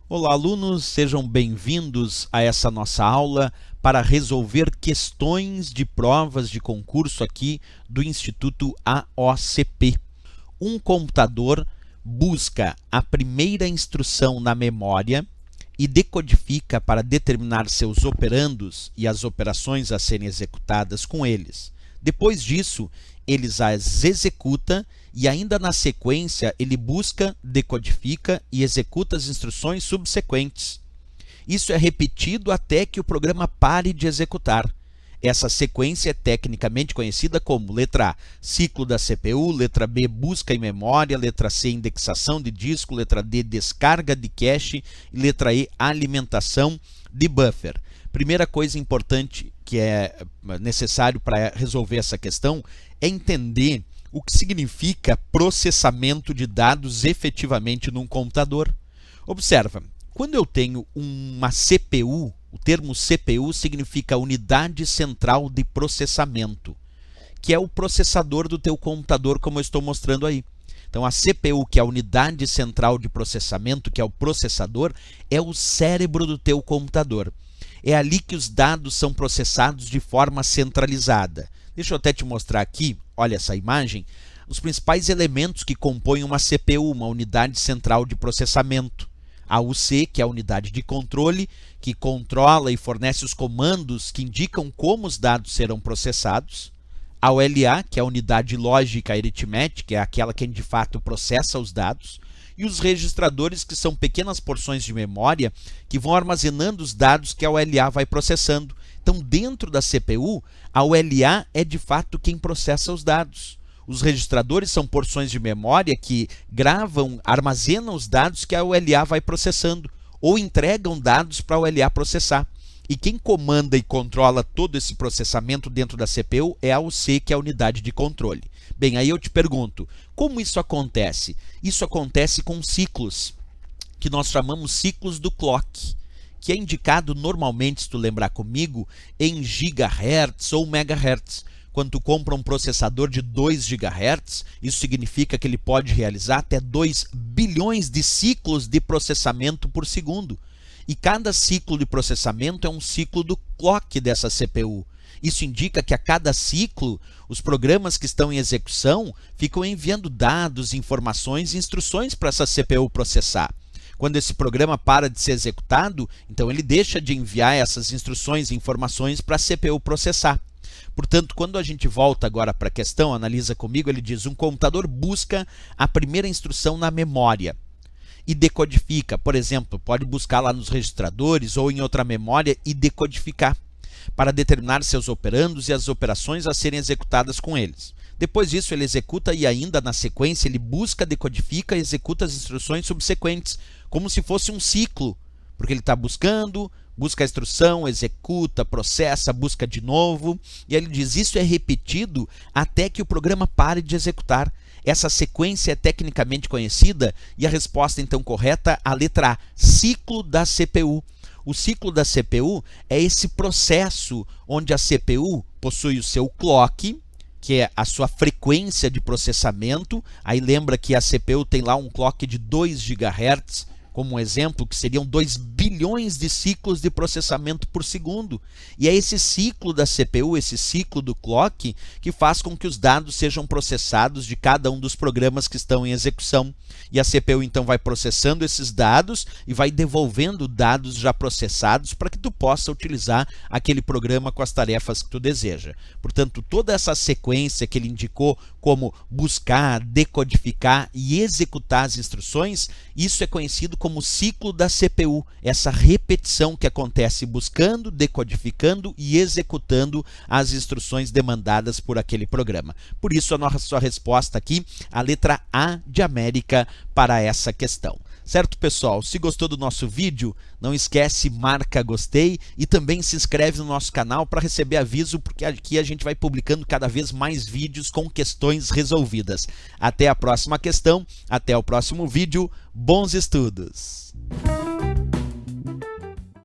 Olá, alunos, sejam bem-vindos a essa nossa aula para resolver questões de provas de concurso aqui do Instituto AOCP. Um computador busca a primeira instrução na memória e decodifica para determinar seus operandos e as operações a serem executadas com eles. Depois disso, ele as executa e ainda na sequência ele busca, decodifica e executa as instruções subsequentes. Isso é repetido até que o programa pare de executar. Essa sequência é tecnicamente conhecida como letra A, ciclo da CPU, letra B, busca em memória, letra C, indexação de disco, letra D, descarga de cache e letra E, alimentação de buffer. Primeira coisa importante que é necessário para resolver essa questão é entender o que significa processamento de dados efetivamente num computador. Observa, quando eu tenho uma CPU, o termo CPU significa unidade central de processamento, que é o processador do teu computador, como eu estou mostrando aí. Então a CPU, que é a unidade central de processamento, que é o processador, é o cérebro do teu computador. É ali que os dados são processados de forma centralizada. Deixa eu até te mostrar aqui, olha essa imagem, os principais elementos que compõem uma CPU, uma unidade central de processamento. A UC, que é a unidade de controle, que controla e fornece os comandos que indicam como os dados serão processados. A OLA, que é a unidade lógica aritmética, é aquela que de fato processa os dados. E os registradores, que são pequenas porções de memória que vão armazenando os dados que a OLA vai processando. Então, dentro da CPU, a OLA é de fato quem processa os dados. Os registradores são porções de memória que gravam, armazenam os dados que a OLA vai processando ou entregam dados para a OLA processar. E quem comanda e controla todo esse processamento dentro da CPU é a UC, que é a unidade de controle. Bem, aí eu te pergunto, como isso acontece? Isso acontece com ciclos, que nós chamamos ciclos do clock, que é indicado normalmente, se tu lembrar comigo, em gigahertz ou megahertz. Quando tu compra um processador de 2 GHz, isso significa que ele pode realizar até 2 bilhões de ciclos de processamento por segundo. E cada ciclo de processamento é um ciclo do clock dessa CPU. Isso indica que a cada ciclo, os programas que estão em execução ficam enviando dados, informações e instruções para essa CPU processar. Quando esse programa para de ser executado, então ele deixa de enviar essas instruções e informações para a CPU processar. Portanto, quando a gente volta agora para a questão, analisa comigo, ele diz: um computador busca a primeira instrução na memória e decodifica. Por exemplo, pode buscar lá nos registradores ou em outra memória e decodificar para determinar seus operandos e as operações a serem executadas com eles. Depois disso, ele executa e ainda na sequência ele busca, decodifica e executa as instruções subsequentes, como se fosse um ciclo, porque ele está buscando, busca a instrução, executa, processa, busca de novo. E ele diz, isso é repetido até que o programa pare de executar. Essa sequência é tecnicamente conhecida e a resposta então correta, a letra A, ciclo da CPU. O ciclo da CPU é esse processo onde a CPU possui o seu clock, que é a sua frequência de processamento. Aí lembra que a CPU tem lá um clock de 2 GHz, como um exemplo, que seriam 2 bilhões de ciclos de processamento por segundo. E é esse ciclo da CPU, esse ciclo do clock, que faz com que os dados sejam processados de cada um dos programas que estão em execução. E a CPU então vai processando esses dados e vai devolvendo dados já processados para que tu possa utilizar aquele programa com as tarefas que tu deseja. Portanto, toda essa sequência que ele indicou como buscar, decodificar e executar as instruções, isso é conhecido como ciclo da CPU, essa repetição que acontece buscando, decodificando e executando as instruções demandadas por aquele programa. Por isso a nossa resposta aqui, a letra A de América para essa questão. Certo, pessoal? Se gostou do nosso vídeo, não esquece, marca gostei e também se inscreve no nosso canal para receber aviso, porque aqui a gente vai publicando cada vez mais vídeos com questões resolvidas. Até a próxima questão, até o próximo vídeo, bons estudos!